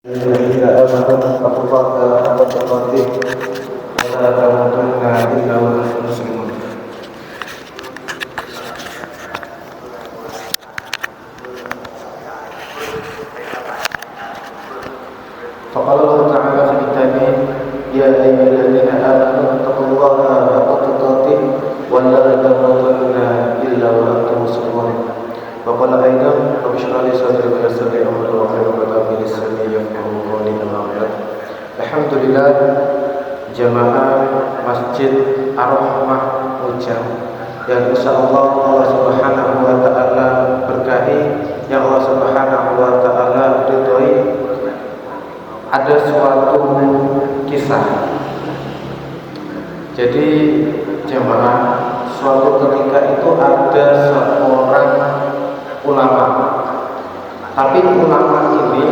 الذين آمنوا اتقوا الله حق تقاته ولا تموتن إلا وأنتم مسلمون. فقال الله تعالى في كتابه: يا أيها الذين آمنوا اتقوا الله حق تقاته ولا تموتن إلا وأنتم مسلمون. وقال أيضا: رب اشرح لي صدري ويسر لي أمري واحلل عقدة من لساني يفقهوا قولي. Alhamdulillah, jamaah Masjid Ar-Rahmah Ujang yang insyaallah Allah Subhanahu wa taala berkahi, yang Allah Subhanahu wa taala ridhoi. Ada suatu kisah. Jadi jamaah, suatu ketika itu ada seorang ulama. Tapi ulama ini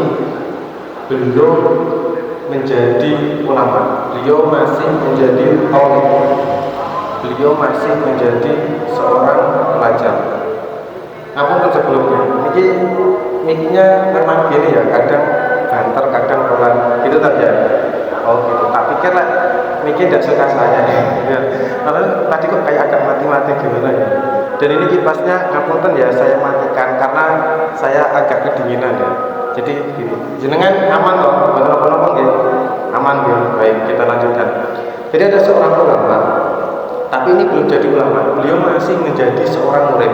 belum menjadi ulama. Beliau masih menjadi thalib. Beliau masih menjadi seorang pelajar. Namun sebelumnya, ini mic-nya memang gini ya, kadang banter, kadang pelan. Gitu tak ya? Oh gitu. Tak pikir lah, mic-nya tidak suka saya. Ya. Karena tadi kok kayak agak mati-mati gimana ya. Dan ini kipasnya ngapunten ya, saya matikan karena saya agak kedinginan ya. Jadi gini, jenengan aman loh, bener-bener ya, aman ya. Baik, kita lanjutkan. Jadi ada seorang ulama, tapi ini belum jadi ulama. Beliau masih menjadi seorang murid.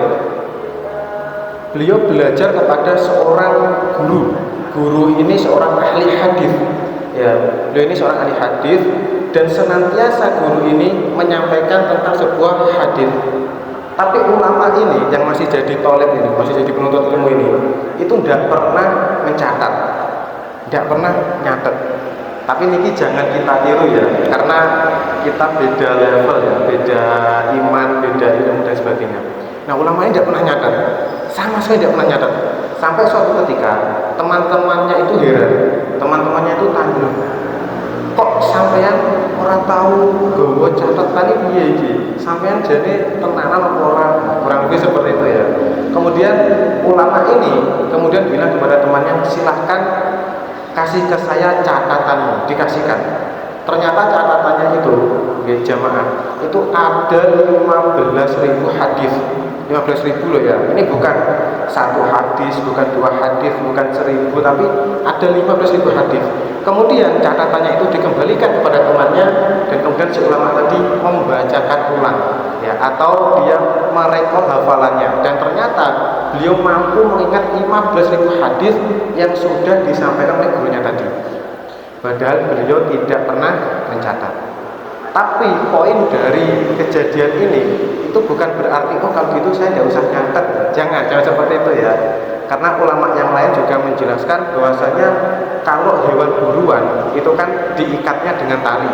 Beliau belajar kepada seorang guru. Guru ini seorang ahli hadis. Ya, beliau ini seorang ahli hadis dan senantiasa guru ini menyampaikan tentang sebuah hadis. Tapi ulama ini yang masih jadi thalib ini, masih jadi penuntut ilmu ini, itu tidak pernah mencatat, tidak pernah nyatet. Tapi niki jangan kita tiru ya, karena kita beda level ya, beda iman, beda ilmu dan sebagainya. Nah, ulama ini tidak pernah nyatet, sama sekali tidak pernah nyatet. Sampai suatu ketika teman-temannya itu heran, teman-temannya itu tanya, kok sampean orang tahu gawa catatan piye iki? Sampean jane tenanan apa orang lebih seperti itu ya. Kemudian ulama ini kemudian bilang kepada temannya, silahkan kasih ke saya catatanmu. Dikasihkan. Ternyata catatannya itu, ya jamaah, itu ada 15.000 hadis. 15.000 loh ya. Ini bukan satu hadis, bukan dua hadis, bukan 1.000, tapi ada 15.000 hadis. Kemudian catatannya itu dikembalikan kepada temannya dan kemudian si ulama tadi membacakan ulang ya, atau dia merekod hafalannya, dan ternyata beliau mampu mengingat 15.000 hadis yang sudah disampaikan oleh gurunya tadi. Padahal beliau tidak pernah mencatat. Tapi poin dari kejadian ini itu bukan berarti oh kalau gitu saya tidak usah nyatet. Jangan seperti itu ya. Karena ulama yang lain juga menjelaskan bahwasanya kalau hewan buruan itu kan diikatnya dengan tali.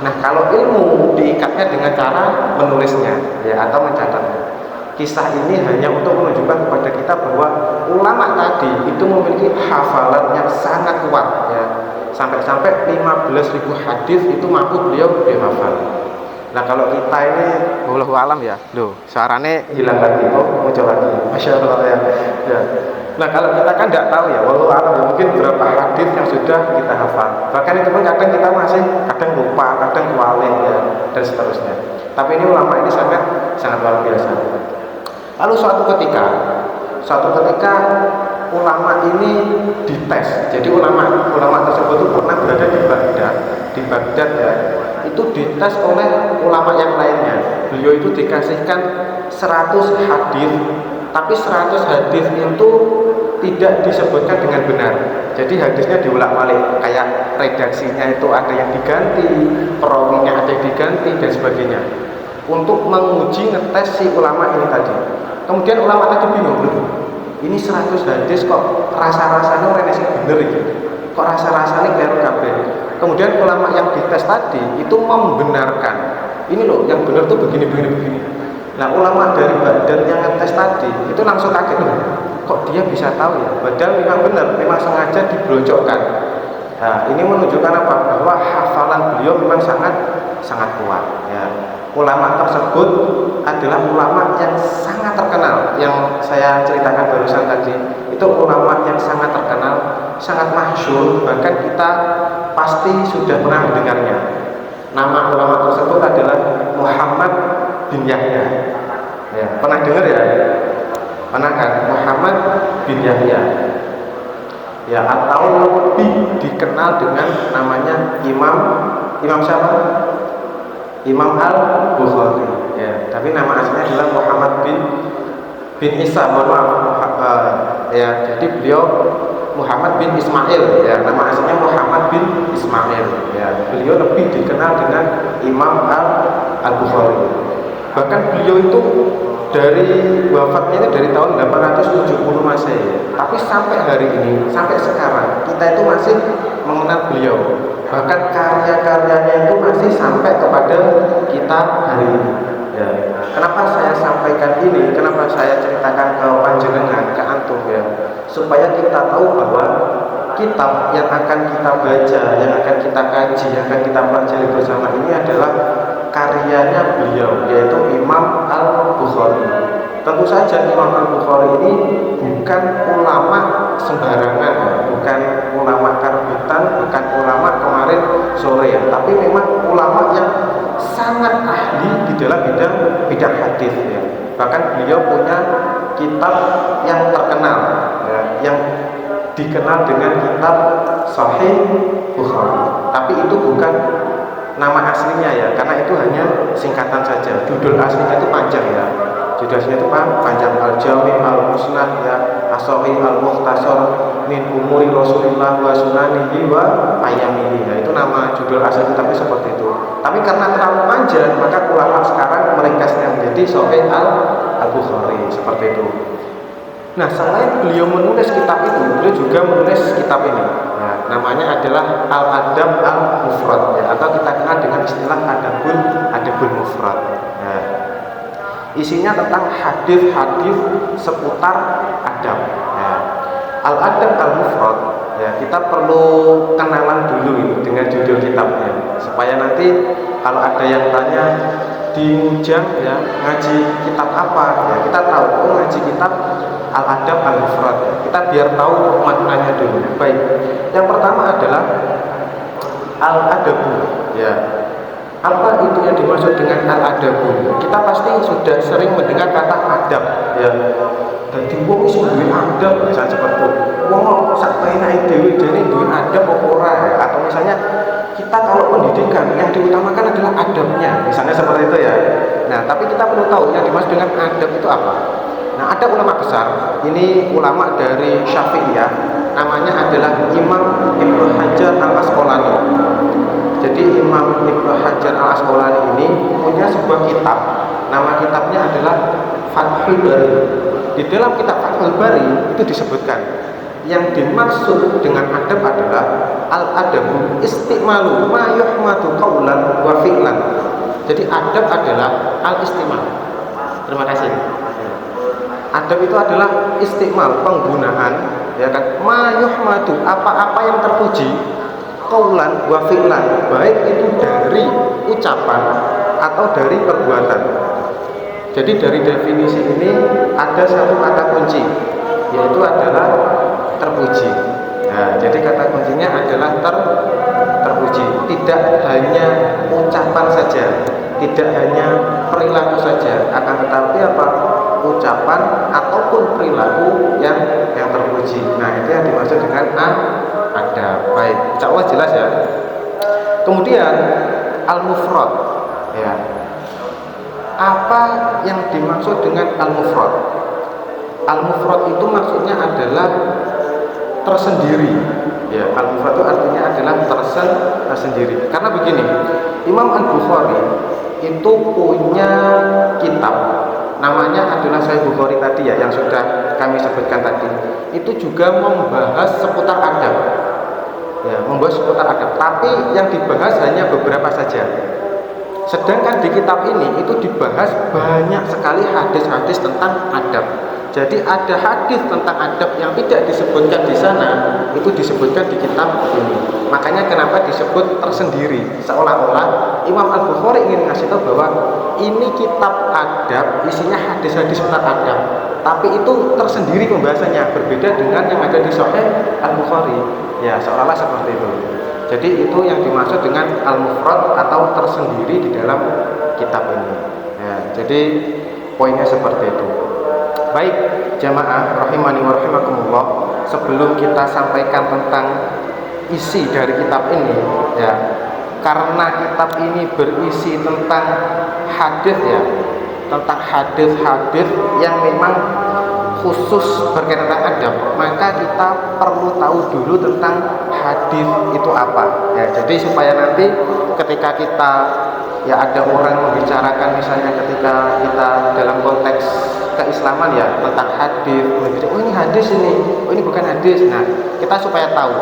Nah, kalau ilmu diikatnya dengan cara menulisnya ya, atau mencatatnya. Kisah ini hanya untuk menunjukkan kepada kita bahwa ulama tadi itu memiliki hafalan yang sangat kuat ya. Sampai-sampai 15.000 hadis itu mampu beliau hafal. Nah, kalau kita ini wallahu alam ya, loh suaranya hilang lagi, oh muncul lagi, masya Allah ya. Nah, kalau kita kan tidak tahu ya, wallahu alam ya, mungkin berapa hadis yang sudah kita hafal. Bahkan itu pun kadang kita masih kadang lupa, kadang kualin ya, dan seterusnya. Tapi ini ulama ini sangat luar biasa. Lalu suatu ketika ulama ini dites. Jadi ulama tersebut itu pernah berada di Baghdad ya. Itu dites oleh ulama yang lainnya. Beliau itu dikasihkan 100 hadis, tapi 100 hadis itu tidak disebutkan dengan benar. Jadi hadisnya diulang-alik, kayak redaksinya itu ada yang diganti, perawinya ada yang diganti dan sebagainya. Untuk menguji ngetes si ulama ini tadi. Kemudian ulama tadi bingung, ini 100 hadis kok rasa-rasanya orang yang bener gitu. Kok rasa-rasanya keliru kabeh. Kemudian ulama yang dites tadi itu membenarkan, ini loh yang benar tuh begini. Nah, ulama dari Baghdad yang ngetes tadi itu langsung kaget, kok dia bisa tahu ya? Padahal memang benar, memang sengaja diblojokkan. Nah, ini menunjukkan apa? Bahwa hafalan beliau memang sangat kuat. Ya. Ulama tersebut adalah ulama yang sangat terkenal. Yang saya ceritakan barusan tadi, itu ulama yang sangat terkenal, sangat masyhur. Bahkan kita pasti sudah pernah mendengarnya. Nama ulama tersebut adalah Muhammad bin Yahya. Ya, pernah dengar ya? Pernah kan? Muhammad bin Yahya. Ya, atau lebih dikenal dengan namanya Imam siapa? Imam Al-Bukhari. Ya, tapi nama aslinya adalah Muhammad bin Isa. Mohon maaf. Ya, jadi beliau Muhammad bin Ismail. Ya, nama aslinya Muhammad bin Ismail. Ya, beliau lebih dikenal dengan Imam Al-Bukhari. Bahkan beliau itu dari wafatnya itu dari tahun 870 Masehi. Tapi sampai hari ini, sampai sekarang kita itu masih mengenal beliau. Bahkan karya-karyanya itu masih sampai kepada kita hari ini. Ya. Kenapa saya sampaikan ini? Kenapa saya ceritakan ke panjenengan, ke antum ya? Supaya kita tahu bahwa kitab yang akan kita baca, yang akan kita kaji, yang akan kita pelajari bersama ini adalah karyanya beliau, yaitu Imam Al-Bukhari. Tentu saja Imam Al-Bukhari ini bukan ulama sembarangan, bukan ulama karbitan, bukan ulama kemarin sore ya, tapi memang ulama yang sangat ahli di dalam bidang hadis ya. Bahkan beliau punya kitab yang terkenal ya, yang dikenal dengan kitab Sahih Bukhari. Tapi itu bukan nama aslinya ya, karena itu hanya singkatan saja. Judul aslinya itu panjang ya. Judul aslinya itu panjang, Al-Jami Al-Musnad ya, As-Sahih Al-Mukhtasar min Umuri Rasulillah wa Sunanihi wa Ayamihi. Ya, itu nama judul asli, tapi seperti itu. Tapi karena terlalu panjang, maka ulama sekarang meringkasnya menjadi Sahih Al-Bukhari seperti itu. Nah, selain beliau menulis kitab itu, beliau juga menulis kitab ini. Nah, namanya adalah Al-Adab Al-Mufrad ya, atau kita kenal dengan istilah Adabul Mufrad. Nah, isinya tentang hadis-hadis seputar adab. Nah, Al-Adab Al-Mufrad ya, kita perlu kenalan dulu ini dengan judul kitabnya, supaya nanti kalau ada yang tanya di Mujang ya, ngaji kitab apa ya, kita tahu ngaji kitab Al-Adab Al-Mufrad ya. Kita biar tahu maknanya dulu. Baik. Yang pertama adalah Al-Adabu ya. Apa itu yang dimaksud dengan Al-Adabu? Kita pasti sudah sering mendengar kata adab ya. Dadi wong iso duwe adab misalnya seperti itu. Wong sak penake dhewe duwe adab apa ora ya? Atau misalnya kita kalau pendidikan yang diutamakan adalah adabnya, misalnya seperti itu ya. Nah, tapi kita perlu tahu yang dimaksud dengan adab itu apa. Nah, ada ulama besar, ini ulama dari Syafi'iyah, namanya adalah Imam Ibnu Hajar Al-Asqalani. Jadi Imam Ibnu Hajar Al-Asqalani ini punya sebuah kitab, nama kitabnya adalah Fathul Bari. Di dalam kitab Fathul Bari itu disebutkan yang dimaksud dengan adab adalah al-adabu istimalu ma yuhmadu qaulan wa fi'lan. Jadi adab adalah al-istimal. Terima kasih. Adab itu adalah istimal, penggunaan ya kan, ma yuhmadu, apa-apa yang terpuji, qaulan wa fi'lan, baik itu dari ucapan atau dari perbuatan. Jadi dari definisi ini ada satu kata kunci, yaitu adalah terpuji. Nah, jadi kata kuncinya adalah terpuji. Tidak hanya ucapan saja, tidak hanya perilaku saja, akan tetapi apa? Ucapan ataupun perilaku yang terpuji. Nah, itu yang dimaksud dengan adab. Baik, insyaallah jelas ya. Kemudian al-mufrad ya. Apa yang dimaksud dengan al-mufrad? Al-mufrad itu maksudnya adalah tersendiri. Ya, al-mufrad itu artinya adalah tersendiri. Karena begini, Imam Al-Bukhari itu punya kitab, namanya adalah Sahih Bukhari tadi ya, yang sudah kami sebutkan tadi. Itu juga membahas seputar adab. Ya, membahas seputar adab, tapi yang dibahas hanya beberapa saja. Sedangkan di kitab ini itu dibahas banyak sekali hadis-hadis tentang adab. Jadi ada hadis tentang adab yang tidak disebutkan di sana, itu disebutkan di kitab ini. Makanya kenapa disebut tersendiri, seolah-olah Imam Al-Bukhari ingin ngasih tahu bahwa ini kitab adab, isinya hadis-hadis tentang adab, tapi itu tersendiri pembahasannya, berbeda dengan yang ada di Sahih Al-Bukhari. Ya, seolah-olah seperti itu. Jadi itu yang dimaksud dengan al-mufrad atau tersendiri di dalam kitab ini. Ya, jadi poinnya seperti itu. Baik, jamaah rahimani wa rahimakumullah, sebelum kita sampaikan tentang isi dari kitab ini, ya, karena kitab ini berisi tentang hadis, ya, tentang hadis-hadis yang memang khusus berkaitan dengan adab, maka kita perlu tahu dulu tentang hadis itu apa, ya. Jadi supaya nanti ketika kita, ya, ada orang membicarakan, misalnya ketika kita dalam konteks keislaman, ya, tentang hadis, oh ini hadis ini, oh ini bukan hadis. Nah, kita supaya tahu,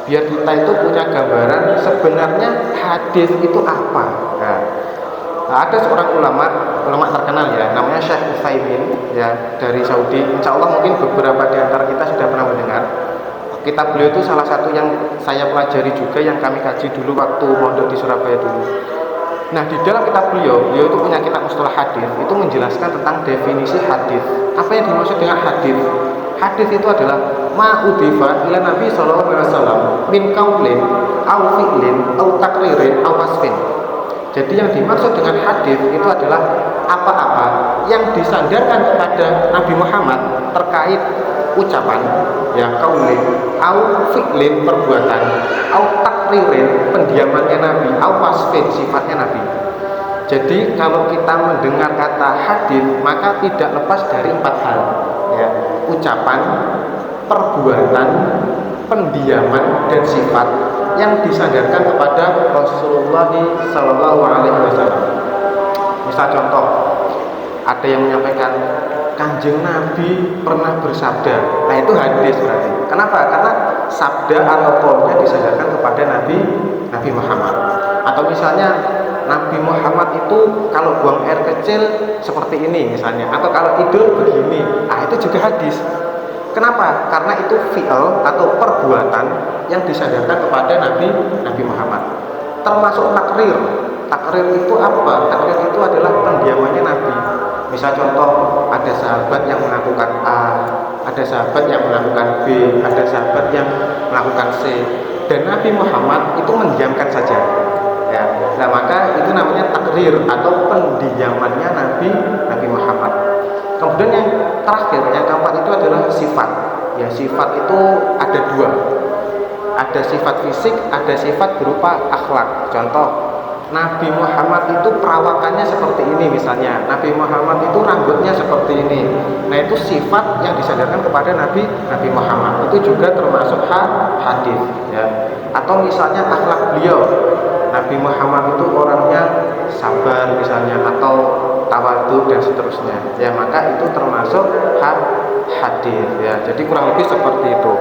biar kita itu punya gambaran sebenarnya hadis itu apa. Nah, ada seorang ulama terkenal, ya, namanya Syekh Utsaimin, ya, dari Saudi. Insya Allah mungkin beberapa di antara kita sudah pernah mendengar. Kitab beliau itu salah satu yang saya pelajari juga, yang kami kaji dulu waktu mondok di Surabaya dulu. Nah, di dalam kitab beliau itu punya kitab Mustalah Hadis, itu menjelaskan tentang definisi hadis. Apa yang dimaksud dengan hadis? Hadis itu adalah ma'udhifa ila Nabi sallallahu alaihi wasallam min qaulin aw fi'lin aw takririn aw wasfin. Jadi yang dimaksud dengan hadis itu adalah apa-apa yang disandarkan kepada Nabi Muhammad terkait ucapan, ya, qaulin aw fi'lin perbuatan, aw takririn pendiamannya Nabi, aw wasfin sifatnya Nabi. Jadi kalau kita mendengar kata hadis, maka tidak lepas dari 4 hal, ya, ucapan, perbuatan, pendiaman, dan sifat yang disandarkan kepada Rasulullah Sallallahu Alaihi Wasallam. Misal contoh, ada yang menyampaikan Kanjeng Nabi pernah bersabda. Nah, itu hadis berarti. Kenapa? Karena sabda atau qaulnya disandarkan kepada Nabi Muhammad. Atau misalnya Nabi Muhammad itu kalau buang air kecil seperti ini misalnya, atau kalau tidur begini. Ah, itu juga hadis. Kenapa? Karena itu fi'il atau perbuatan yang disandarkan kepada Nabi Muhammad. Termasuk takrir. Takrir itu apa? Takrir itu adalah pendiamannya Nabi. Misal contoh, ada sahabat yang melakukan A, ada sahabat yang melakukan B, ada sahabat yang melakukan C, dan Nabi Muhammad itu mendiamkan saja, ya. Nah, maka itu namanya takrir atau pendiamannya Nabi Muhammad. Kemudian yang terakhir, yang keempat itu adalah sifat. Ya, sifat itu ada 2. Ada sifat fisik, ada sifat berupa akhlak. Contoh, Nabi Muhammad itu perawakannya seperti ini misalnya. Nabi Muhammad itu rambutnya seperti ini. Nah, itu sifat yang disandarkan kepada Nabi Muhammad. Itu juga termasuk hadis, ya. Atau misalnya akhlak beliau. Nabi Muhammad itu orangnya sabar misalnya, atau tawadhu dan seterusnya. Ya, maka itu termasuk hadis, ya. Jadi kurang lebih seperti itu.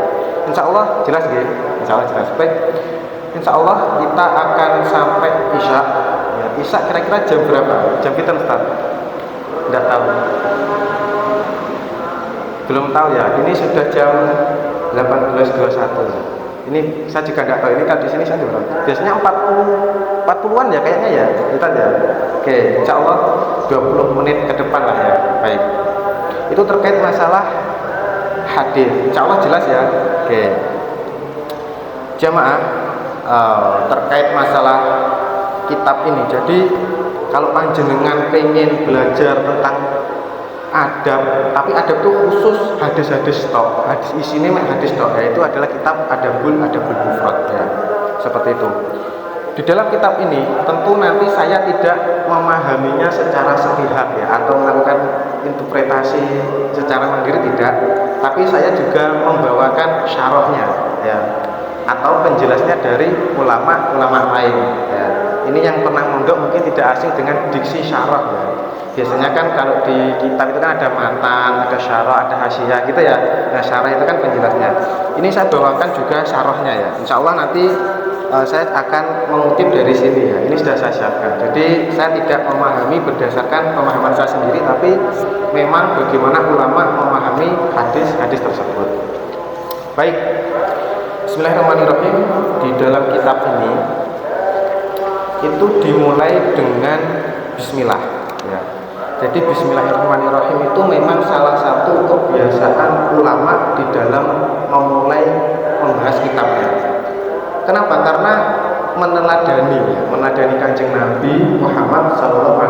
Insya Allah jelas, ya. Insya Allah jelas. Baik. Insya Allah kita akan sampai Isya, ya. Isya kira-kira jam berapa? Jam kita Ustaz? Tidak tahu. Belum tahu, ya. Ini sudah jam 18.21. Ini saya juga nggak tahu. Ini kan di sini saya juga. Biasanya 40-an ya kayaknya, ya. Kita, ya. Oke, insya Allah 20 menit ke depan lah, ya. Baik. Itu terkait masalah hadis. Insya Allah jelas, ya. Oke. Jamaah, terkait masalah kitab ini. Jadi kalau panjenengan pengen belajar tentang adab, tapi adab itu khusus hadis-hadis tok. Hadis isinya hadis tok, yaitu adalah kitab Adabul Mufrad, ya. Seperti itu. Di dalam kitab ini tentu nanti saya tidak memahaminya secara sepihak, ya, atau melakukan interpretasi secara mandiri, tidak. Tapi saya juga membawakan syarahnya, ya, atau penjelasnya dari ulama lain, ya. Ini yang pernah mondok mungkin tidak asing dengan diksi syarah, ya. Biasanya kan kalau di kitab itu kan ada matan, ada syarah, ada hasyiah gitu, ya. Nah, syarah itu kan penjelasnya. Ini saya bawakan juga syarahnya, ya. Insya Allah nanti saya akan mengutip dari sini ya. Ini sudah saya siapkan. Jadi saya tidak memahami berdasarkan pemahaman saya sendiri, tapi memang bagaimana ulama memahami hadis-hadis tersebut. Baik, Bismillahirrahmanirrahim. Di dalam kitab ini itu dimulai dengan Bismillah. Ya. Jadi Bismillahirrahmanirrahim itu memang salah satu kebiasaan ulama di dalam memulai membahas kitabnya. Kenapa? Karena meneladani Kanjeng Nabi Muhammad SAW.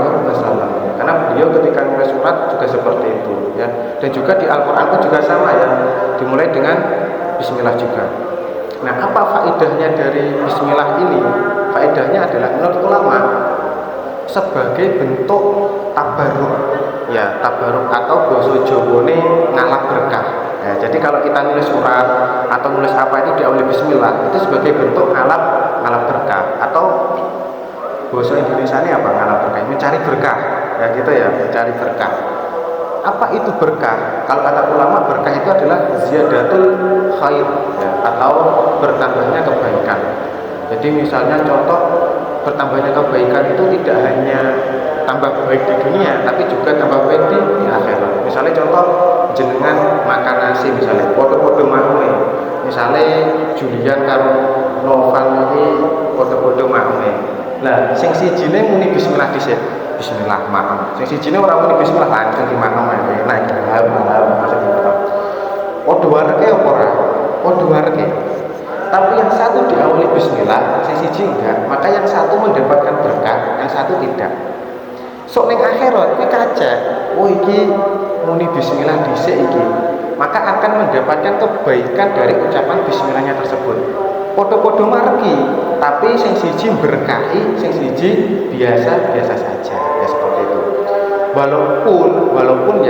Karena beliau ketika menulis surat juga seperti itu, ya. Dan juga di Al-Quran pun juga sama ya, dimulai dengan Bismillah juga. Nah, apa faedahnya dari Bismillah ini? Faedahnya adalah menurut ulama sebagai bentuk tabarruk, ya, tabarruk atau basa Jawane ngalap berkah. Ya, jadi kalau kita nulis surat atau nulis apa itu diawali Bismillah, itu sebagai bentuk ngalap berkah, atau bahasa Indonesia ini apa ngalap berkah? Mencari berkah, ya gitu ya, mencari berkah. Apa itu berkah? Kalau kata ulama, berkah itu adalah ziyadatul khair, ya, atau bertambahnya kebaikan. Jadi misalnya contoh bertambahnya kebaikan itu tidak hanya tambah baik di dunia, tapi juga tambah baik di akhirat. Misalnya contoh jenengan makan nasi, misalnya podo-podo makne, misalnya Julian karo Noval ini podo-podo makne. Nah, sing sijine muni Bismillah dhisik. Bismillah maaf. Sing sijine ora muni Bismillah langsung dimakan ae. Nah, alhamdulillah masuk di makan. Podo wareke apa ora? Podo wareke. Tapi yang satu diawali Bismillah, sing siji enggak. Maka yang satu mendapatkan berkah, yang satu tidak. Sok ning akhirat iki kaca. Oh iki muni Bismillah dhisik iki. Maka akan mendapatkan kebaikan dari ucapan Bismillahnya tersebut. Podo-podo margi, tapi sing siji berkahi, sing siji biasa saja. Ya seperti itu. Walaupun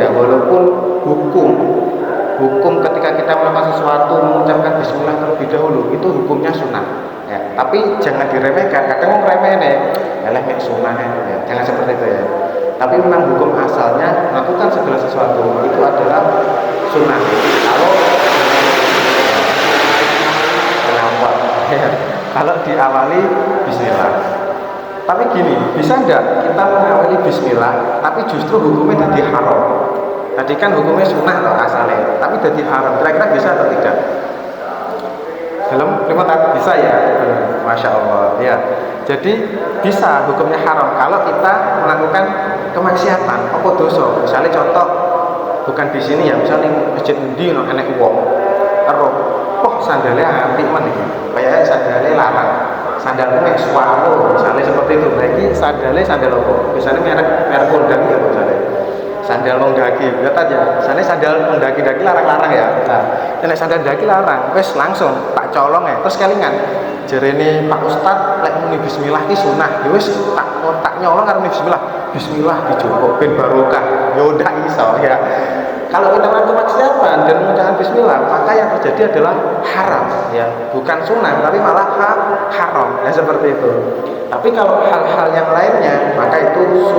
hukum ketika kita melakukan sesuatu mengucapkan Bismillah terlebih dahulu itu hukumnya sunnah. Ya, tapi jangan diremehkan. Kadang ngremehne, yalah nek sunnah ya. Jangan seperti itu ya. Tapi memang hukum asalnya melakukan segala sesuatu itu adalah sunnah. Kalau diawali Bismillah. Tapi gini, bisa enggak kita mengawali Bismillah tapi justru hukumnya jadi haram? Tadi kan hukumnya sunnah loh asalnya, tapi jadi haram. Kira-kira bisa atau tidak? Dalam lima bisa ya, Masya Allah ya. Jadi bisa hukumnya haram kalau kita melakukan kemaksiatan, apa dosa. Misalnya contoh, bukan di sini ya, misalnya masjid endi no enek wong, terus, sandalnya apik men iki. Kayak sandalnya larang. Sandalnya mek suwaru, misalnya seperti itu. Nah, ini sandal apa? Misalnya merek kondang ya misalnya. Sandal mendaki, lihat aja. Misalnya sandal mendaki larang-larang ya. Nah, sandal daki larang, wes langsung tak colong ya. Terus kelingan, jarene Pak Ustad lek muni Bismillah iki sunah. Ya wis tak nyolong karo Bismillah. Bismillah dijupuk ben barokah. Ya ndak iso ya. Kalau kita melakukan kemaksiatan dan mengucapkan Bismillah, maka yang terjadi adalah haram, ya, bukan sunnah, tapi malah haram, ya seperti itu. Tapi kalau hal-hal yang lainnya, maka itu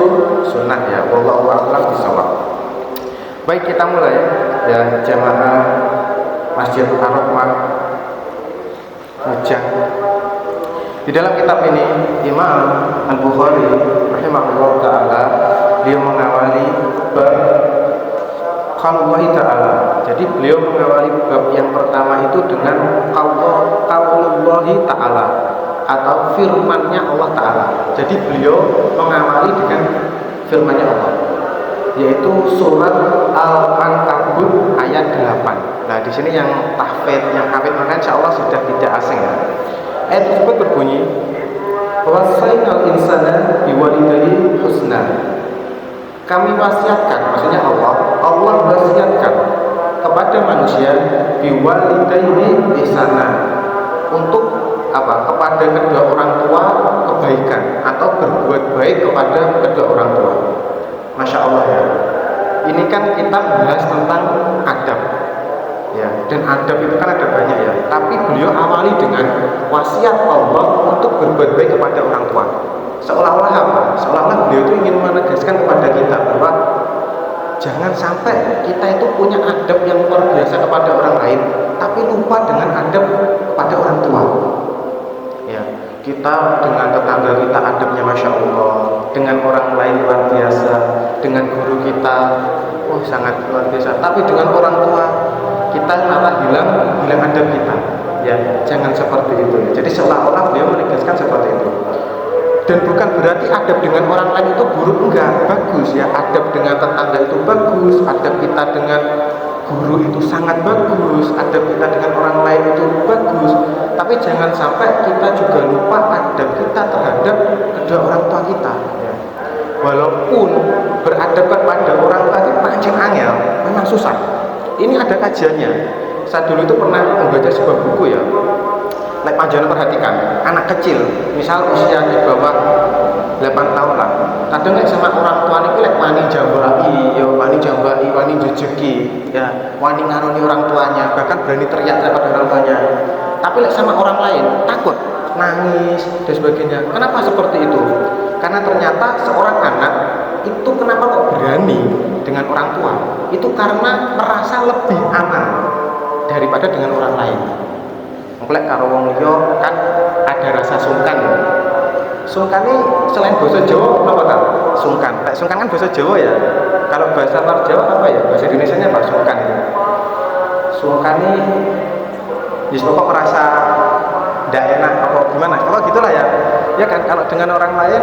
sunnah, ya. Wallahu a'lam bishawab. Baik, kita mulai, ya, jamaah Masjid Ar-Rahmah Mujang. Di dalam kitab ini, Imam Al-Bukhari rahimahullah ta'ala, dia mengawali bab qaulullah ta'ala. Jadi beliau mengawali bab yang pertama itu dengan qaulullah ta'ala atau firman-Nya Allah Ta'ala. Jadi beliau mengawali dengan firman-Nya Allah, yaitu surat Al-Ankabut ayat 8. Nah, di sini yang tahfidz, yang hafid maka insyaallah sudah tidak asing ya. Ayat tersebut berbunyi, "Wasainal insana biwalidayhi husna." Kami wasiatkan, maksudnya Allah wasiatkan kepada manusia biwalidayhi ihsana, untuk apa? Kepada kedua orang tua kebaikan atau berbuat baik kepada kedua orang tua. Masya Allah ya. Ini kan kita bahas tentang adab, ya. Dan adab itu kan ada banyak ya. Tapi beliau awali dengan wasiat Allah untuk berbuat baik kepada orang tua. Seolah-olah apa? Seolah-olah beliau itu ingin menegaskan kepada kita bahwa jangan sampai kita itu punya adab yang luar biasa kepada orang lain, tapi lupa dengan adab kepada orang tua. Ya, kita dengan tetangga kita adabnya Masya Allah, dengan orang lain luar biasa, dengan guru kita sangat luar biasa, tapi dengan orang tua kita malah hilang adab kita. Ya, jangan seperti itu ya. Jadi seolah-olah beliau menegaskan seperti itu. Dan bukan berarti adab dengan orang lain itu buruk, enggak, bagus ya. Adab dengan tetangga itu bagus, adab kita dengan guru itu sangat bagus, adab kita dengan orang lain itu bagus. Tapi jangan sampai kita juga lupa adab kita terhadap kedua orang tua kita ya. Walaupun beradab kepada orang tua itu pancen angel, memang susah. Ini ada kajiannya. Saya dulu itu pernah membaca sebuah buku ya. Lek panjenengan perhatikan, anak kecil, misal usia di bawah 8 tahun lah, kadang lek sama orang tua ini lek wani jambai, ya wani jujeki, ya wani ngaroni orang tuanya, bahkan berani teriak pada orang tuanya. Tapi lek sama orang lain takut, nangis dan sebagainya. Kenapa seperti itu? Karena ternyata seorang anak itu kenapa kok berani dengan orang tua? Itu karena merasa lebih aman daripada dengan orang lain. Mengklek karo wong liya kan ada rasa sungkan ya. Sungkan ini selain bahasa Jawa apa kan? Sungkan. Sungkan kan bahasa Jawa ya. Kalau bahasa luar Jawa apa ya? Bahasa Indonesianya apa? Sungkan. Sungkan ini pokok merasa tidak enak apa gimana? Kalau gitulah ya. Ya kan kalau dengan orang lain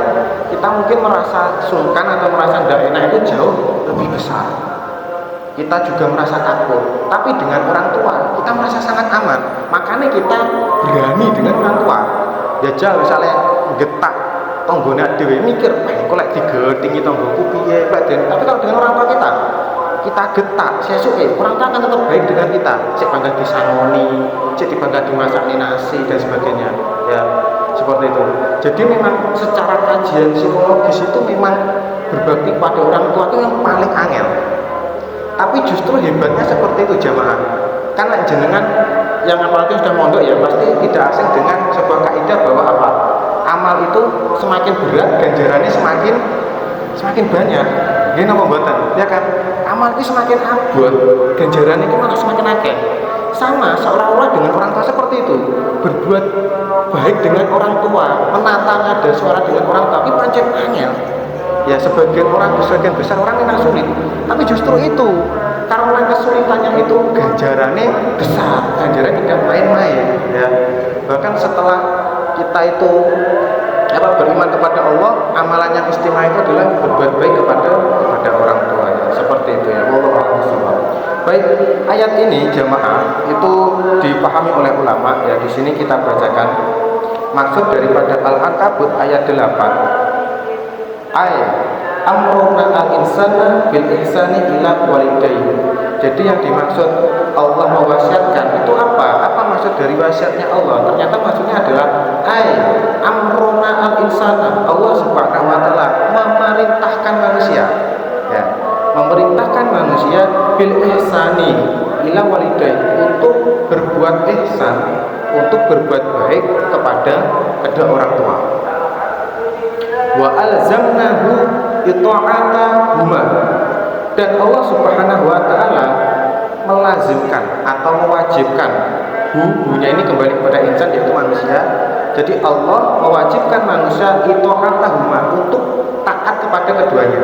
kita mungkin merasa sungkan atau merasa tidak enak itu jauh lebih besar. Kita juga merasa takut, tapi dengan orang tua kita merasa sangat aman. Makanya kita berani dengan orang tua. Jajal misalnya getak tonggone dhewe mikir, kok lek digetingi tonggoku piye, tapi kalau dengan orang tua kita getak, sesuke orang tua akan tetap baik dengan kita. Cek bangga disangoni, cek dibangga dimasakni nasi dan sebagainya. Ya, seperti itu. Jadi memang secara kajian psikologis itu memang berbakti pada orang tua itu yang paling angel. Tapi justru hebatnya seperti itu jamaah. Karena jenengan yang apalagi sudah mondok ya pasti tidak asing dengan sebuah kaidah bahwa apa? Amal itu semakin berat ganjarannya semakin banyak. Gini apa mboten? Ya kan? Amal itu semakin abot, ganjarannya itu malah semakin akeh. Sama seolah-olah dengan orang tua seperti itu. Berbuat baik dengan orang tua, menata nada suara dengan orang tua, tapi pancen angel. Ya sebagian besar orang memang sulit, tapi justru itu karena kesulitannya itu ganjarannya besar, ganjarannya tidak main-main ya. Bahkan setelah kita itu beriman kepada Allah, amalan yang istimewa itu adalah berbuat baik kepada orang tua ya. Seperti itu ya. Wallahu a'lam. Baik, ayat ini jamaah itu dipahami oleh ulama ya. Di sini kita bacakan maksud daripada Al-Ankabut ayat 8. Amruna al-insana bil ihsani ila walidayhi. Jadi yang dimaksud Allah mewasiatkan itu apa? Apa maksud dari wasiatnya Allah? Ternyata maksudnya adalah amruna al-insana. Allah Subhanahu wa taala memerintahkan manusia ya, memerintahkan manusia bil ihsani ila walidayhi untuk berbuat ihsan, untuk berbuat baik kepada kedua orang tua. Wa alzamnahu ita'atahuma, dan Allah Subhanahu wa taala melazimkan atau mewajibkan hunya ini kembali kepada insan yaitu manusia. Jadi Allah mewajibkan manusia ita'atahuma untuk taat kepada keduanya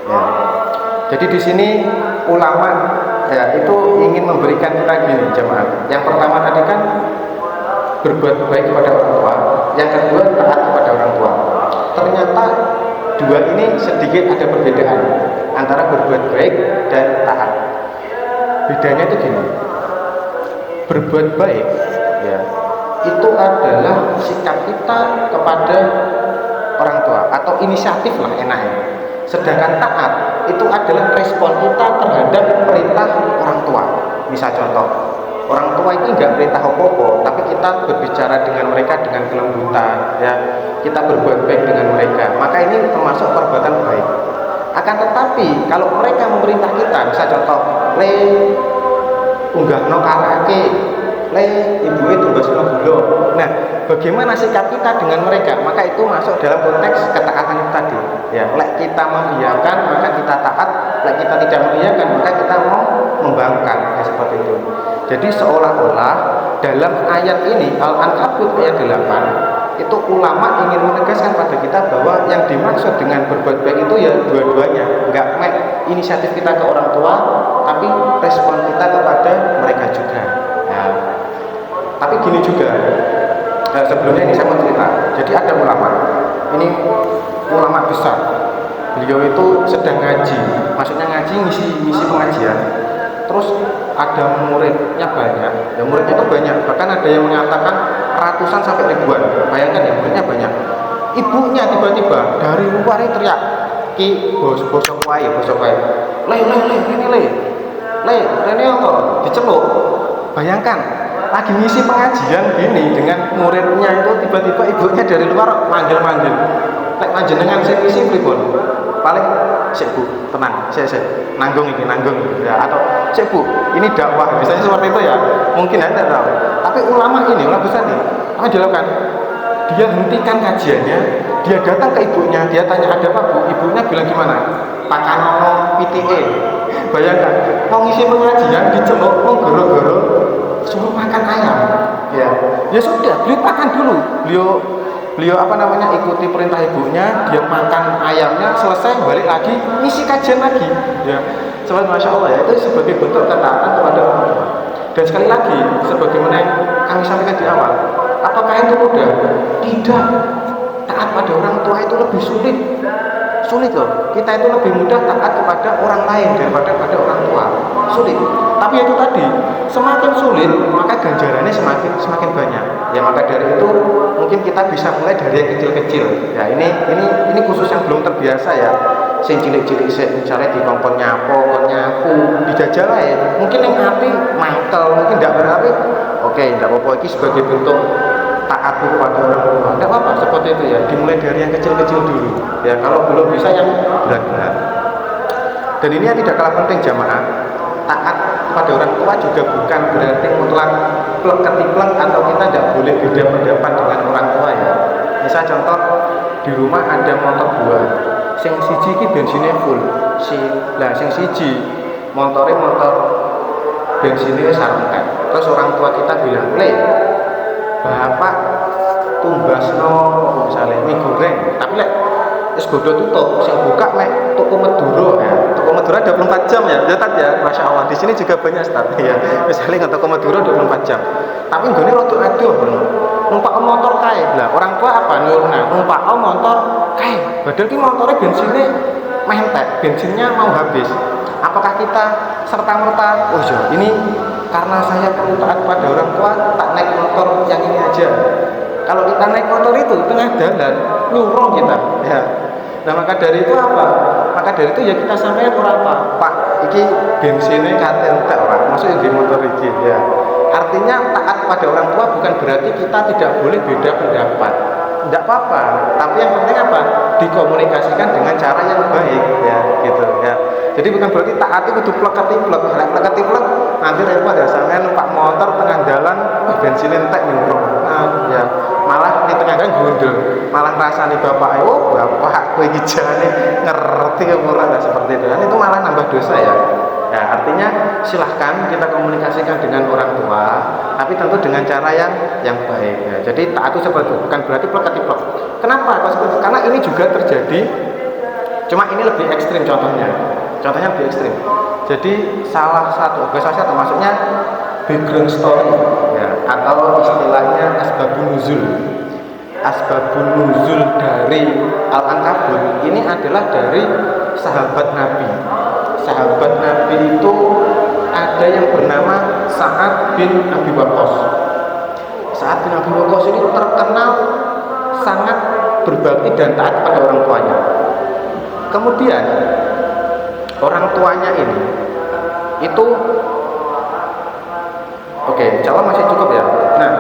ya. Jadi di sini ulama ya itu ingin memberikan kita gini jemaah. Yang pertama tadi kan berbuat baik kepada orang tua, yang kedua taat kepada orang tua. Ternyata dua ini sedikit ada perbedaan antara berbuat baik dan taat. Bedanya itu gini, berbuat baik ya itu adalah sikap kita kepada orang tua atau inisiatif lah enaknya. Sedangkan taat itu adalah respon kita terhadap perintah orang tua. Misal contoh, orang tua itu enggak perintah apa-apa, tapi kita berbicara dengan mereka dengan kelembutan ya, kita berbuat baik dengan mereka, maka ini termasuk perbuatan baik. Akan tetapi kalau mereka memerintah kita, misal contoh le unggahno karake, le ibu itu basno gula. Nah, bagaimana sikap kita dengan mereka? Maka itu masuk dalam konteks ketaatan itu tadi. Ya, lek kita mengiyakan maka kita taat, lek kita tidak mengiyakan maka kita mau membangkang ya, seperti itu. Jadi seolah-olah dalam ayat ini Al-Ankabut ayat 8 itu ulama ingin menegaskan pada kita bahwa yang dimaksud dengan berbuat baik itu ya dua-duanya, nggak inisiatif kita ke orang tua, tapi respon kita kepada mereka juga. Ya. Tapi gini juga, sebelumnya ini saya mau cerita. Jadi ada ulama, ini ulama besar. Beliau itu sedang ngaji, maksudnya ngaji ngisi pengajian. Terus ada muridnya banyak, ya muridnya itu banyak, bahkan ada yang menyatakan ratusan sampai ribuan. Bayangkan ya, muridnya banyak. Ibunya tiba-tiba dari luar itu teriak, ki bosok wae, le apa? Diceluk. Bayangkan, lagi ngisi pengajian gini dengan muridnya itu tiba-tiba ibunya dari luar manggil-manggil. Lek panjenengan sing ngisi pripun? Paling sik Bu, tenang, sik nanggung ya, atau sik Bu, ini dakwah, biasanya seperti itu ya. Mungkin Anda tahu. Tapi ulama besar nih, apa dilakukan? Dia hentikan kajiannya, dia datang ke ibunya, dia tanya ada apa Bu? Ibunya bilang gimana? Pakanono PTE. Bayangkan, mau ngisi pengajian diceluk, mau goro-goro suruh makan ayam. Ya sudah, beliau makan dulu. Beliau ikuti perintah ibunya, dia makan ayamnya, selesai balik lagi ngisi kajian lagi. Ya, masya Allah ya, itu sebagai bentuk ketaatan kepada orang tua. Dan sekali lagi, sebagaimana yang kami sampaikan di awal, apakah itu mudah? Tidak. Taat pada orang tua itu lebih sulit loh. Kita itu lebih mudah taat kepada orang lain daripada pada orang tua. Sulit. Tapi itu tadi, semakin sulit maka ganjarannya semakin banyak. Ya maka dari itu mungkin kita bisa mulai dari yang kecil-kecil. Ya ini khusus yang belum terbiasa ya. Sing cilik-cilik misalnya di kompon nyapu, dijajal ya. Mungkin yang api mangkel, mungkin tidak berapi. Oke, tidak apa-apa, ini sebagai bentuk taat kepada orang tua. Tidak apa-apa seperti itu ya. Dimulai dari yang kecil-kecil dulu. Ya kalau belum bisa yang berat-berat. Dan ini yang tidak kalah penting jamaah. Taat kepada orang tua juga bukan berarti mutlak plek-ketiplek atau kita tidak boleh beda pendapat dengan orang tua ya. Misal contoh di rumah ada motor 2, sing siji ki bensinnya full, sing siji motor bensinnya sarengket. Terus orang tua kita bilang, "Le, Bapak tumbasno misalnya mie goreng, tapi lek wis godho tutup, sing buka mek toko Madura ya. Toko Madura 24 jam ya, Ustaz ya. Masya Allah, di sini juga banyak Ustaz ya. Misalnya nggak toko Madura 24 jam. Tapi nggone rada adoh. Numpak motor kae. Lah, orang tua apa nyuruhna? Numpak motor kae. Padahal ki motornya bensinnya mentek, bensinnya mau habis. Apakah kita serta-merta, oh iya, ini karena saya perlu taat pada orang tua, tak naik motor yang ini aja. Kalau kita naik motor itu tengah jalan, nyurong kita ya. Nah maka dari itu apa? Maka dari itu ya kita sampaikan orang tua, Pak, iki bensinnya kate entek ora, maksudnya di motor iki ya. Artinya taat pada orang tua bukan berarti kita tidak boleh beda pendapat. Tidak apa-apa, tapi yang penting apa? Dikomunikasikan dengan cara yang baik ya, gitu ya. Jadi bukan berarti taat itu plek-ketiplek, plek-ketiplek nanti repot ya, sampean numpak motor tengah jalan bensin entek nyurong. Nah, ya malah di tengah jalan gundul, malah rasani bapak, oh bapak kowe iki jane ngerti ora seperti itu. Dan itu malah nambah dosa ya. Ya, artinya silahkan kita komunikasikan dengan orang tua, tapi tentu dengan cara yang baik. Ya. Jadi taat itu seperti itu, bukan berarti plek-ketiplek. Kenapa? Karena ini juga terjadi, cuma ini lebih ekstrim contohnya. Contohnya lebih ekstrim. Jadi salah satu maksudnya background story ya, atau istilahnya asbabun nuzul dari Al-Ankabut ini adalah dari sahabat Nabi. Sahabat Nabi itu ada yang bernama Sa'ad bin Abi Waqqas. Sa'ad bin Abi Waqqas ini terkenal sangat berbakti dan taat pada orang tuanya. Kemudian orang tuanya ini itu insya Allah masih cukup ya. Nah,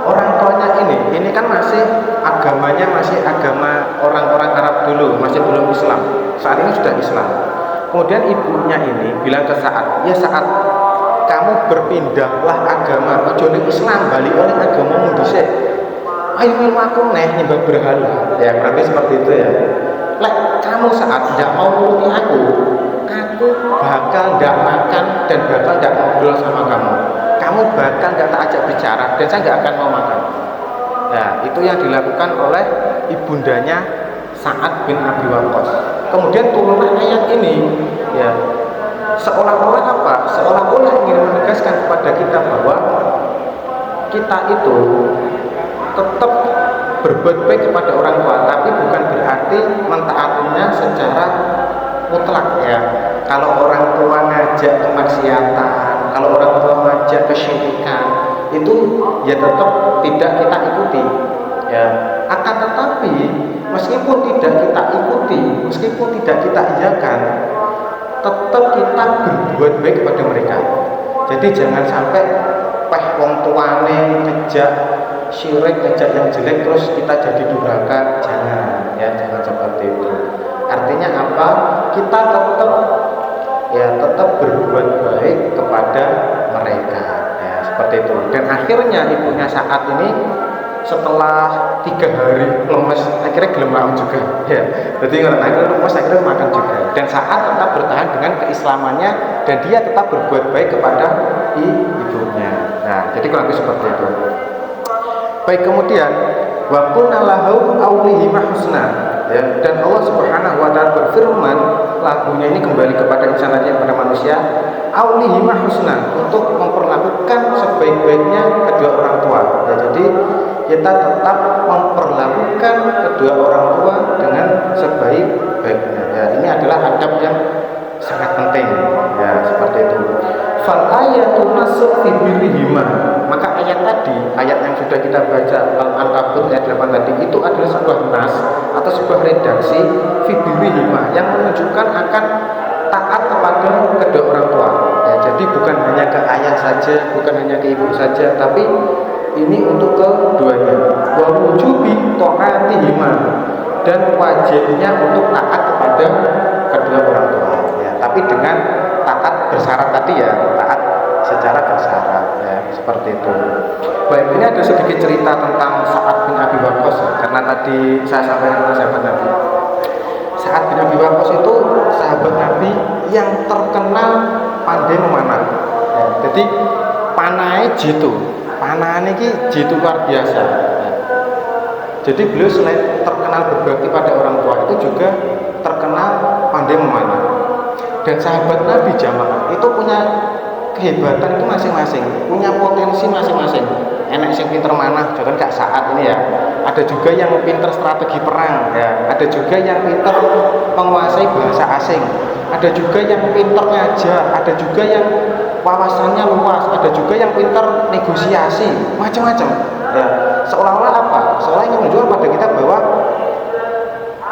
orang tuanya ini kan masih agamanya masih agama orang-orang Arab dulu, masih belum Islam. Saat ini sudah Islam. Kemudian ibunya ini bilang ke Sa'ad, ya Sa'ad, kamu berpindahlah agama, ojo ning Islam, balik oleh agamamu dhisik. Ayo melu aku nyembah berhala. Ya berarti seperti itu ya. Lek kamu Sa'ad tidak mau nuruti aku bakal tidak makan dan bakal tidak ngobrol sama kamu. kamu bakal gak tak ajak bicara dan saya gak akan mau makan. Ya, itu yang dilakukan oleh ibundanya Sa'ad bin Abi Waqqas. Kemudian turunlah ayat ini, ya, seolah-olah apa? Seolah-olah ingin menegaskan kepada kita bahwa kita itu tetap berbuat baik kepada orang tua, tapi bukan berarti mentaatinya secara mutlak, ya. Kalau orang tua ngajak kemaksiatan, kalau orang tua ngajak kesyirikan, itu ya tetap tidak kita ikuti, ya. Akan tetapi meskipun tidak kita ikuti, meskipun tidak kita iyakan, tetap kita berbuat baik kepada mereka. Jadi jangan sampai wong tuane ngejak syirik, ngejak yang jelek terus kita jadi durhaka, jangan, ya, jangan seperti itu. Artinya apa? Kita tetap berbuat baik kepada mereka, ya, seperti itu. Dan akhirnya ibunya Sa'ad ini setelah 3 hari lemes akhirnya gelem makan juga, ya. Jadi akhirnya lemes akhirnya makan juga. Dan Sa'ad tetap bertahan dengan keislamannya dan dia tetap berbuat baik kepada ibunya. Nah, jadi kurang lebih seperti itu. Baik, kemudian wa qulna lahu awlihima husna, ya, dan Allah Subhanahu wa taala berfirman, lagunya ini kembali kepada insan aja, kepada manusia, awlihima husna, untuk memperlakukan sebaik-baiknya kedua orang tua, ya. Jadi kita tetap memperlakukan kedua orang tua dengan sebaik-baiknya, ya. Ini adalah adab yang sangat penting, ya, seperti itu. Fal ayatu nasuk fi birrihima, maka ayat tadi, ayat yang sudah kita baca Al-Ankabut ayat 8 tadi, itu adalah sebuah nas atau sebuah redaksi fi birrihima yang menunjukkan akan taat kepada kedua orang tua, ya. Jadi bukan hanya ke ayah saja, bukan hanya ke ibu saja, tapi ini untuk keduanya. Wa wujubi ta'atihima, dan wajibnya untuk taat kepada kedua orang tua, ya. Tapi dengan taat bersyarat tadi, ya, taat secara bersyarat, ya, seperti itu. Baik, ini ada sedikit cerita tentang Sa'ad bin Abi Waqqas, ya, karena tadi saya sampaikan tentang sahabat Nabi. Sa'ad bin Abi Waqqas itu sahabat Nabi yang terkenal pandai memanah, ya. Jadi panahnya jitu, panahnya ini jitu luar biasa, ya. Jadi beliau selain terkenal berbakti pada orang tua, itu juga terkenal pandai memanah. Dan sahabat Nabi jamaah itu punya kehebatan itu masing-masing, punya potensi masing-masing. Enak sing pinter manah, jangan gak Saat ini, ya. Ada juga yang pinter strategi perang, ya. Ada juga yang pinter menguasai bahasa asing. Ada juga yang pinter ngajar, ada juga yang wawasannya luas, ada juga yang pinter negosiasi, macam-macam, ya. Seolah-olah apa? Seolah ingin menunjukkan pada kita bahwa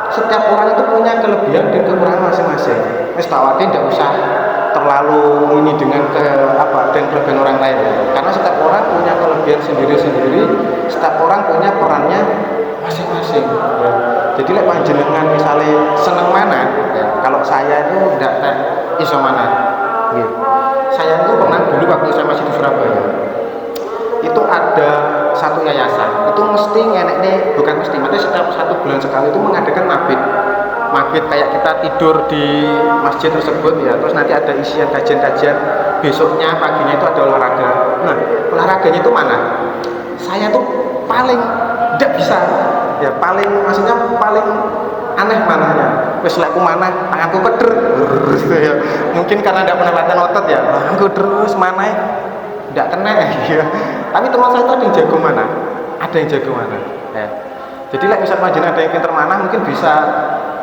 setiap orang itu punya kelebihan dan kekurangan masing-masing. Mestawati tidak usah terlalu ini dengan dan kelebihan orang lain, karena setiap orang punya kelebihan sendiri-sendiri, setiap orang punya perannya masing-masing, ya. Jadi lek panjenengan misalnya seneng mana, ya, kalau saya itu tidak iso mana, ya. Saya itu pernah dulu waktu saya masih di Surabaya, itu ada satu yayasan, itu mesti bukan mesti, maksudnya setiap 1 bulan sekali itu mengadakan mabit kayak kita tidur di masjid tersebut, ya. Terus nanti ada isian kajian-kajian, besoknya paginya itu ada olahraga. Nah, olahraganya itu mana? Saya tuh paling tidak bisa, ya, maksudnya paling aneh manahnya. Wes lek ku manah tanganku keder, ya. Mungkin karena tidak pernah latihan otot, ya. Aku terus manah tidak kena, ya. Tapi teman saya itu ada yang jago mana, ya. Jadi lek misal panjenengan ada yang pinter manah, mungkin bisa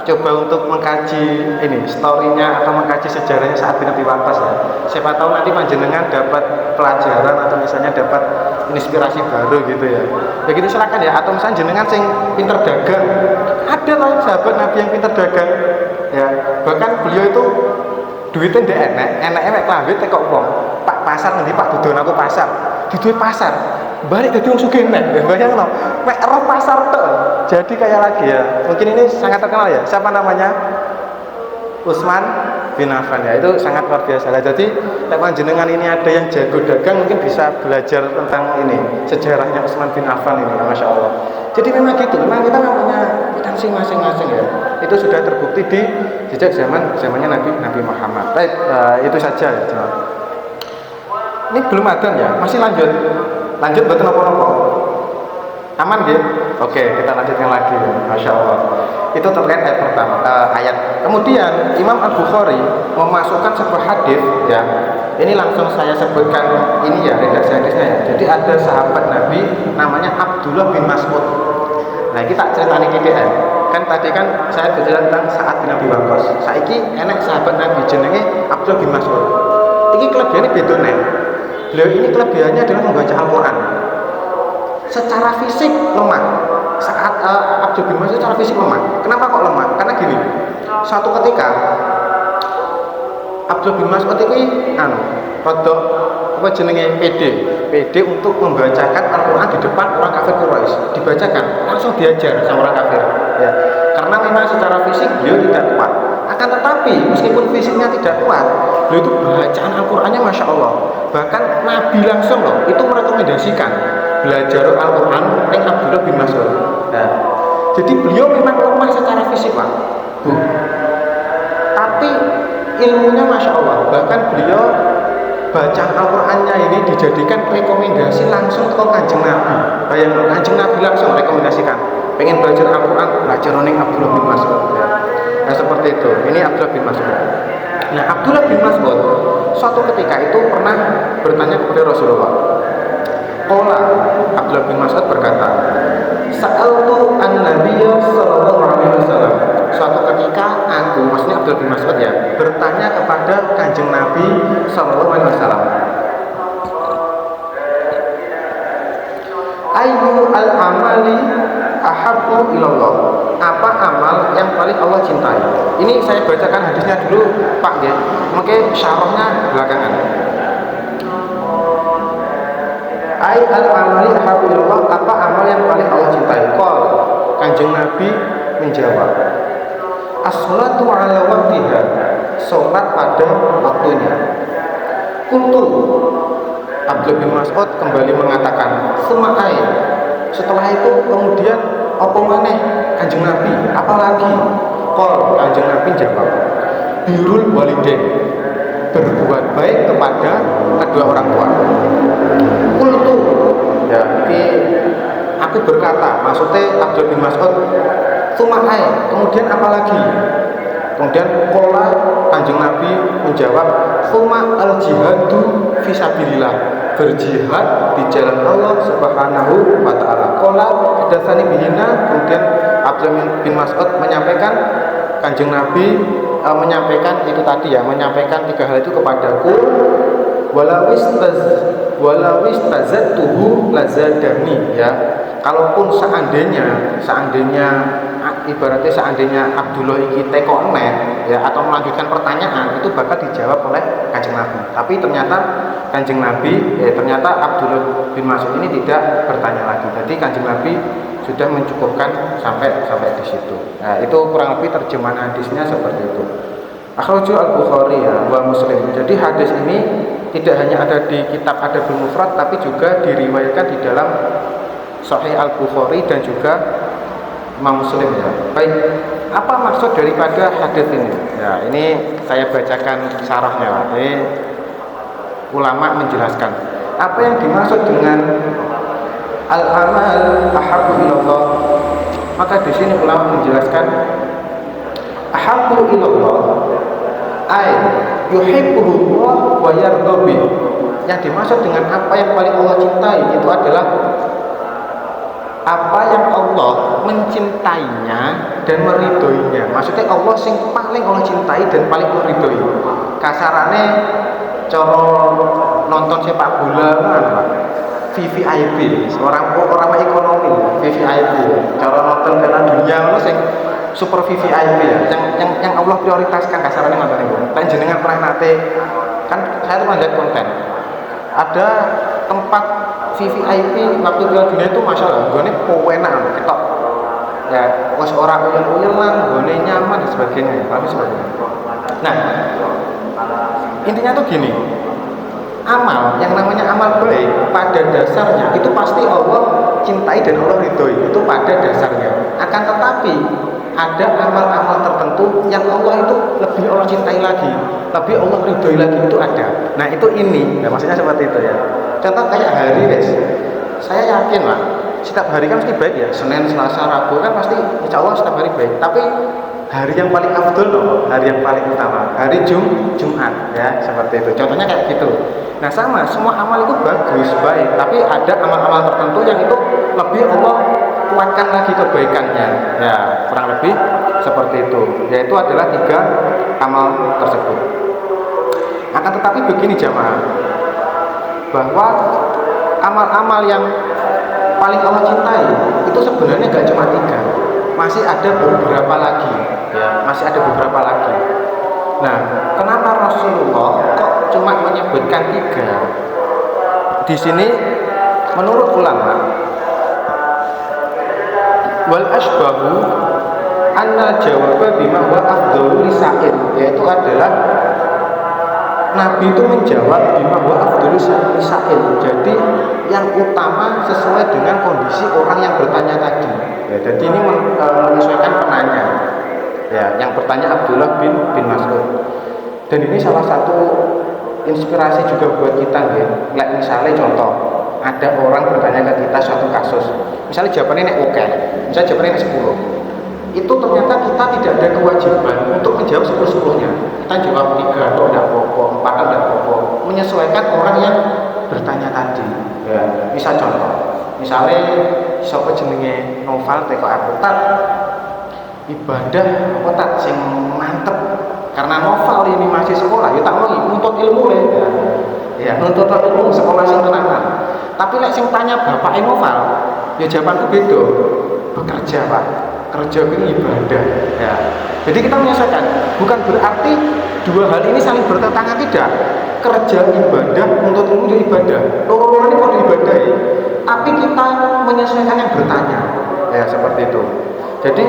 coba untuk mengkaji ini storynya atau mengkaji sejarahnya Sa'ad bin Abi Waqqas, ya. Siapa tahu nanti panjenengan dapat pelajaran atau misalnya dapat inspirasi baru gitu, ya. Begitu silakan, ya. Atau misalnya jenengan sing pinter dagang, ada loh sahabat Nabi yang pinter dagang, ya. Bahkan beliau itu duitnya ndak enaknya mek klambi tekok wong. Pak pasar nanti Pak dudon aku pasar. Duit pasar. Balik dadi wong sugih nek. Bayangno, mek roh pasar tok. Jadi kayak lagi, ya. Mungkin ini sangat terkenal, ya. Siapa namanya? Utsman bin Affan, ya. Itu sangat luar biasa. Jadi, panjenengan ini ada yang jago dagang, mungkin bisa belajar tentang ini, sejarahnya Utsman bin Affan ini, Masya Allah. Jadi memang gitu, memang kita punya potensi masing-masing, ya. Itu sudah terbukti di sejak zamannya Nabi Muhammad. Baik, itu saja, ya. Ini belum adzan ya, masih lanjut. Lanjut betul apa-apa. Aman gitu? Oke, kita lanjutkan lagi. Masya Allah. Itu terkait ayat pertama, ayat. Kemudian Imam Al-Bukhari memasukkan sebuah hadis ya. Ini langsung saya sebutkan ini ya redaksi hadisnya ya. Jadi ada sahabat Nabi namanya Abdullah bin Mas'ud. Nah, kita ceritanya KPN. Kan tadi kan saya berbicara tentang Sa'ad bin Abi Waqqas. Saiki enek sahabat Nabi jenenge Abdullah bin Mas'ud. Ini kelebihannya beda nih. Beliau ini kelebihannya adalah membaca Al-Quran. Secara fisik lemah. Saat Abdul bin Mas'ud secara fisik lemah. Kenapa kok lemah? Karena gini. Suatu ketika Abdul bin Mas'ud ini rodok apa jenenge PD untuk membacakan Al-Quran di depan orang kafir Quraisy. Dibacakan, langsung diajar sama orang kafir ya. Karena memang secara fisik beliau tidak kuat. Akan tetapi meskipun fisiknya tidak kuat, beliau itu bacaan Al-Qurannya Masya Allah. Bahkan Nabi langsung loh itu merekomendasikan belajar Al-Quran yang Abdullah bin Mas'ud ya. Jadi beliau memang lemah secara fisik Pak Bu, tapi ilmunya Masya Allah. Bahkan beliau bacaan Al-Qurannya ini dijadikan rekomendasi langsung ke Kanjeng Nabi. Bayangkan Kanjeng Nabi langsung rekomendasikan pengen belajar Al-Quran, belajar ning Abdullah bin Mas'ud ya. Nah seperti itu, ini Abdullah bin Mas'ud. Nah Abdullah bin Mas'ud suatu ketika itu pernah bertanya kepada Rasulullah. Qala Abdullah bin Mas'ud berkata, Sa'altu an-nabiyya sallallahu alaihi wasallam. Suatu ketika aku, maksudnya Abdullah bin Mas'ud ya, bertanya kepada Kanjeng Nabi sallallahu alaihi wasallam. Ayyu al-amali ahabbu ilallah. Apa amal yang paling Allah cintai? Ini saya bacakan hadisnya dulu Pak ya. Mungkin syarahnya belakangan. Ai al-amali ahabbu ilallah. Apa amal yang paling Allah cintai? Qol Kanjeng Nabi menjawab, as-sholatu ala waqtiha. Salat pada waktunya. Qultu Abdullah bin Mas'ud kembali mengatakan, "Sumai." Setelah itu kemudian apa maneh Kanjeng Nabi? Apalagi? Qol Kanjeng Nabi jawab, "Birrul walidain." Berbuat baik kepada kedua orang tua. Qultu ya, ini aku berkata, maksudnya Abdullah bin Mas'ud, "Sumai." Kemudian apalagi? Kemudian qala Kanjeng Nabi menjawab, "Suma al-jihadu fisabilillah." Berjihad di jalan Allah Subhanahu wa taala. Qala hadatsani bihina. Kemudian Abdullah bin Mas'ud menyampaikan, Kanjeng Nabi menyampaikan itu tadi ya, menyampaikan tiga hal itu kepadaku. Walawis tazattuhu lazadani ya. Kalaupun seandainya ibaratnya seandainya Abdullah iki tekonet ya atau melanjutkan pertanyaan itu bakal dijawab oleh Kanjeng Nabi. Tapi ternyata Kanjeng Nabi ternyata Abdullah bin Mas'ud ini tidak bertanya lagi. Jadi Kanjeng Nabi sudah mencukupkan sampai di situ. Nah, itu kurang lebih terjemahan hadisnya seperti itu. Akhrajul Al-Bukhari ya wa Muslim. Jadi hadis ini tidak hanya ada di kitab Adabul Mufrad tapi juga diriwayatkan di dalam Sahih Al-Bukhari dan juga Imam Muslim ya. Baik, apa maksud daripada hadis ini? Ya, ini saya bacakan syarahnya. Ini ulama menjelaskan apa yang dimaksud dengan al-amal ahabbu ilallah. Maka di sini ulama menjelaskan ahabbu ilallah ay yuhibbuhullah wa yardha bih. Yang dimaksud dengan apa yang paling Allah cintai itu adalah apa yang Allah mencintainya dan meridhoinya. Maksudnya Allah sing paling Allah cintai dan paling Allah ridhoi. Kasarane cara nonton sepak bola VVIP, orang ekonomi VVIP. Cara nonton Piala Dunia itu sing super VVIP ya. Yang Allah prioritaskan kasarane ngoten niku. Lan jenengan pernah nate kan saya tuh mandat konten. Ada tempat VVIP waktu Piala Dunia itu masalah, gue enak ketok ya, was orang uyel-uyelan, gue nyaman dan sebagainya, tapi sebagainya. Nah, intinya tuh gini, amal yang namanya amal baik pada dasarnya itu pasti Allah cintai dan Allah ridhoi, itu pada dasarnya. Akan tetapi ada amal-amal tertentu yang Allah itu lebih Allah cintai lagi, lebih Allah ridhoi lagi, itu ada. Nah itu ini, nah, maksudnya seperti itu ya. Contoh kayak hari guys, saya yakin lah setiap hari kan pasti baik ya, Senin, Selasa, Rabu kan pasti insya Allah setiap hari baik. Tapi hari yang paling afdol loh, hari yang paling utama, hari Jumat ya, seperti itu. Contohnya kayak gitu. Nah sama, semua amal itu bagus, baik, tapi ada amal-amal tertentu yang itu lebih Allah kuatkan lagi kebaikannya. Ya kurang lebih seperti itu. Yaitu adalah 3 amal tersebut. Akan tetapi begini jamaah, bahwa amal-amal yang paling Allah cintai itu sebenarnya gak cuma 3, masih ada beberapa lagi ya, masih ada beberapa lagi. Nah kenapa Rasulullah kok cuma menyebutkan 3 di sini? Menurut ulama, wal asbahu anna jawaba bima wa afdalu lisa'in, yaitu adalah Nabi itu menjawab bima wa afdalu lisa'in, jadi yang utama sesuai dengan kondisi orang yang bertanya tadi ya. Jadi ini menyesuaikan penanya ya, yang bertanya Abdullah bin Mas'ud. Dan ini salah satu inspirasi juga buat kita ya. Misalnya contoh, ada orang bertanya ke kita suatu kasus, misalnya jawabannya oke, misalnya jawabannya 10, itu ternyata kita tidak ada kewajiban untuk menjawab 10-10-nya. Kita jawab 3 atau tidak pokok, 4 atau tidak pokok, menyesuaikan orang yang bertanya tadi ya. Bisa contoh, misalnya siapa jenenge Noval teko aku tak ibadah apa tak sing mantep, karena Noval ini masih sekolah ya tak mau nuntut ilmu ya, nuntut ilmu sekolah sing tenanan. Tapi lek sing tanya bapak Noval ya jawabanku beda, bekerja Pak, kerja ini ibadah ya. Jadi kita menyesuaikan, bukan berarti 2 hal ini saling bertentangan, tidak. Kerja ibadah, untuk ilmu juga ibadah, loro-loro ini perlu ibadah ya. Tapi kita menyesuaikan yang bertanya ya, seperti itu. Jadi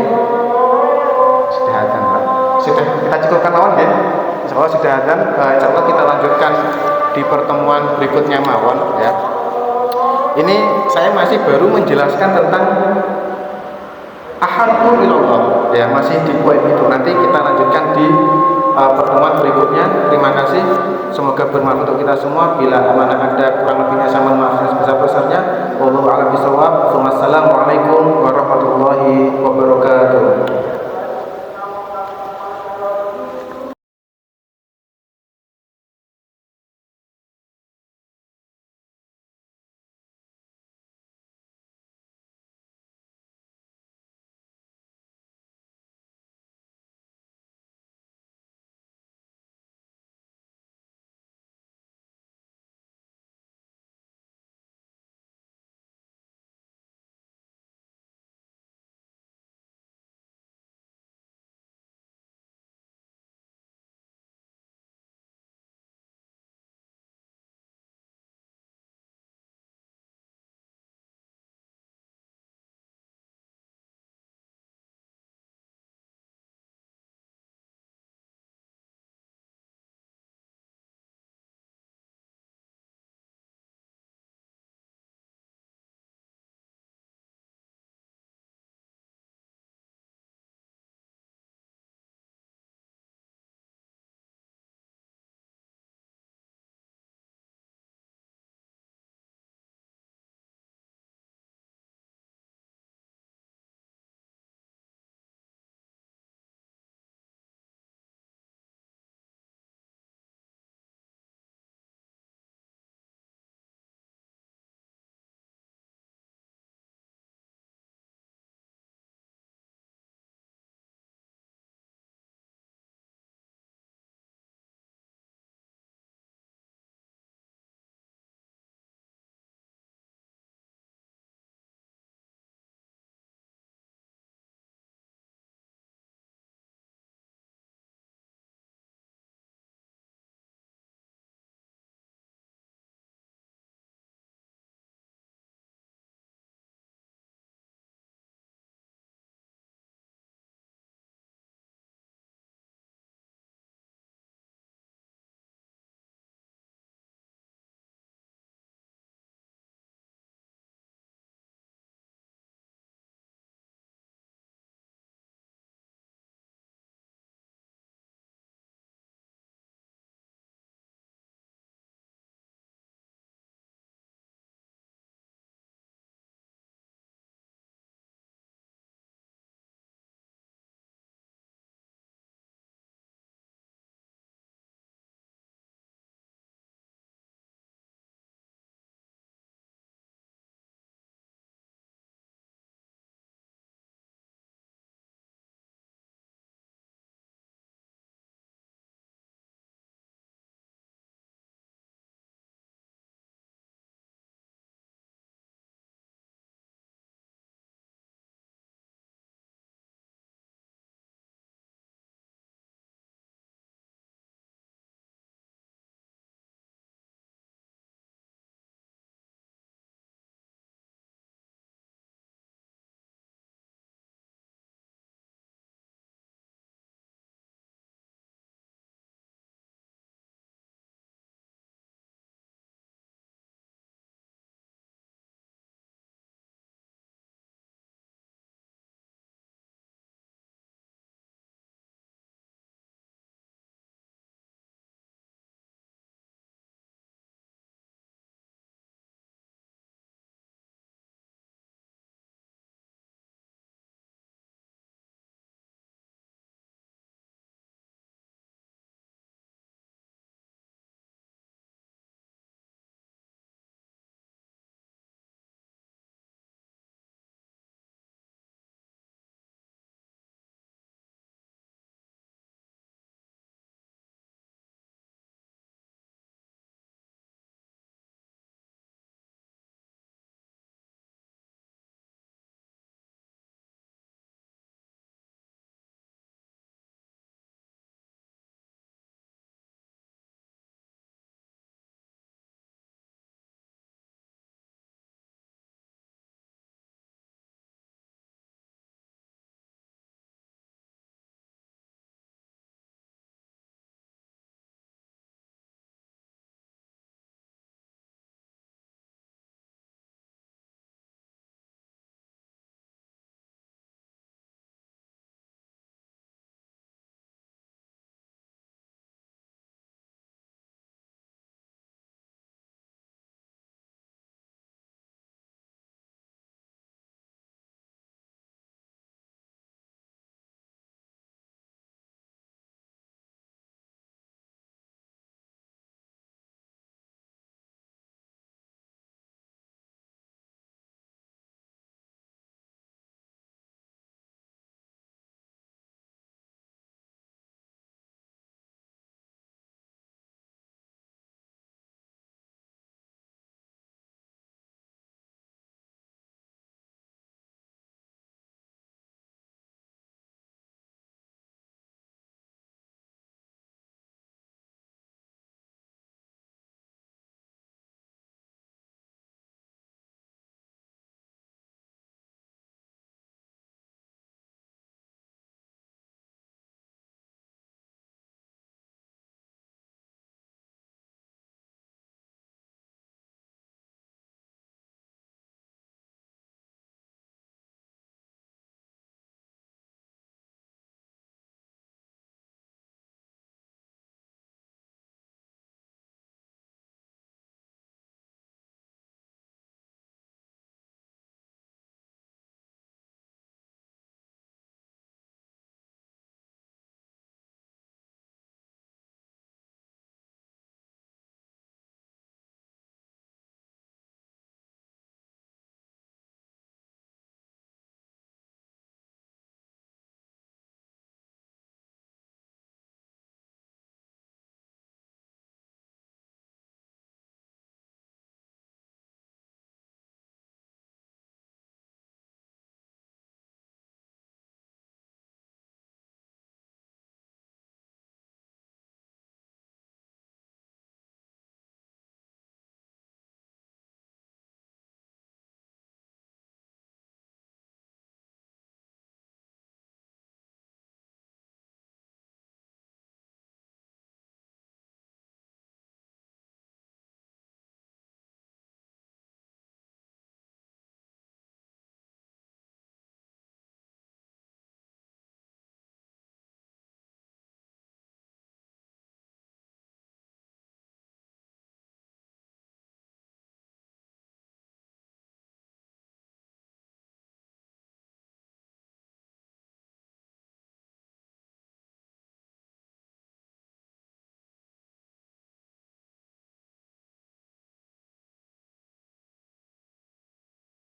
sudah adzan Pak, sudah kita cukupkan lawan ya. Insyaallah sudah adzan, insyaallah kita lanjutkan di pertemuan berikutnya mawon ya. Ini saya masih baru menjelaskan tentang ahabbu ilallah ya, masih di poin itu. Nanti kita lanjutkan di pertemuan berikutnya. Terima kasih, semoga bermanfaat untuk kita semua. Bila amanah ada kurang lebihnya sama maaf sebesar-besarnya. Wallahu a'lam bishawab. Wassalamualaikum